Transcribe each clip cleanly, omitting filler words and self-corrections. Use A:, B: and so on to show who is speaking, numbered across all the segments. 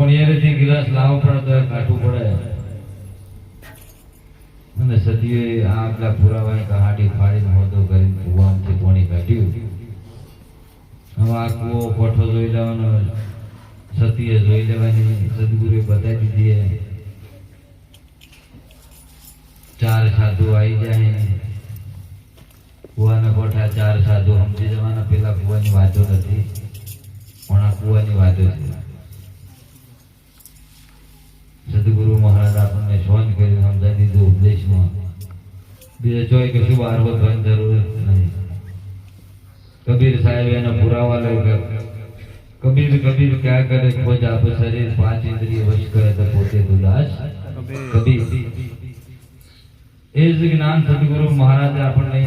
A: પોણિયારેથી ગિલાસ લાવવો પડે તો કાઢવું પડે. અને સતીએ આ આપણા પુરાવા કહાડી ફાડીને હોતો કરીને કુવામાંથી પાણી કાઢ્યું. હવે આ કુવો કોઠો જોઈ લેવાનો, સતીએ જોઈ લેવાની, સદગુરુએ બતાવી દીધી. ચાર સાધુ આવી જાય, કુવાના કોઠા ચાર સાધુ સમજી જવાના. પેલા કુવાની વાતો નથી, પણ આ કુવાની વાતો છે. સદગુરુ મહારાજ આપણને શોન કરી સમજાવી દીધું ઉપદેશમાં. બીજા ચોય કશું વાર વધવાની જરૂર નહીં. કબીર સાહેબ એના પુરાવા લઈ કબીર કબીર ક્યાં કરે ખોજ આપ શરીર પાંચ ઇન્દ્રિય વશ કરે તો પોતે ઉદાસ કબીર. એ જ જ્ઞાન સદગુરુ મહારાજે આપણને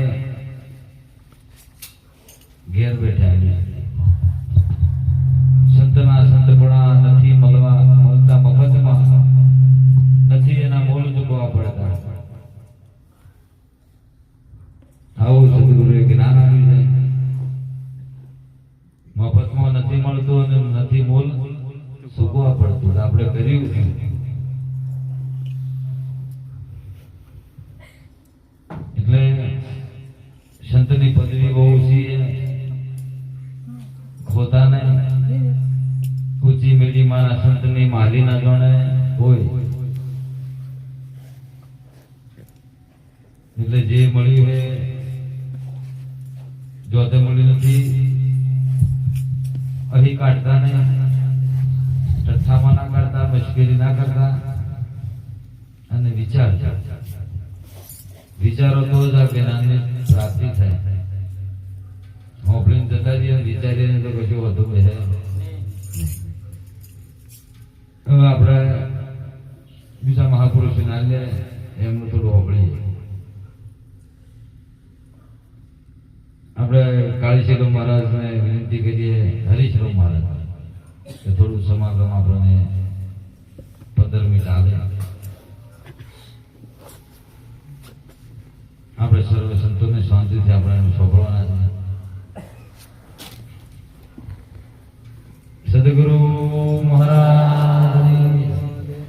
A: ઘેર બેઠા સંતના સંતપણા નથી મળતા મફતમાં, નથી એના મોલ ચૂકવવા પડતા. આવું સદગુરુએ જ્ઞાન આપ્યું છે. મફતમાં નથી મળતું અને નથી મોલ ચૂકવવા પડતું. આપણે કર્યું છે. એટલે સંતની પદવી બહુ ઊંચી છે. ખોતાને ઊંચી મીડીમાં સંતની માલી ના ગણે હોય. એટલે જે મળ્યું હોય જોતે મળ્યું નથી અહીં કાઢતા નહીં, ટઠ્ઠામાં ના કરતા, મુશ્કેલી ના કરતા. અને વિચારો તો જ આ જ્ઞાનની પ્રાપ્તિ થાય. હોપડીને જતા જઈએ વિચારીને તો કશું વધુ કહે. હવે આપણે બીજા મહાપુરુષ ના લે એમનું થોડું હોપડી. આપણે કાળીશેરો મહારાજને વિનંતી કરીએ, હરીશરો મહારાજ કે થોડું સમાગમ આપણને 15 મિનિટ આવે. આપણે સર્વ સંતોને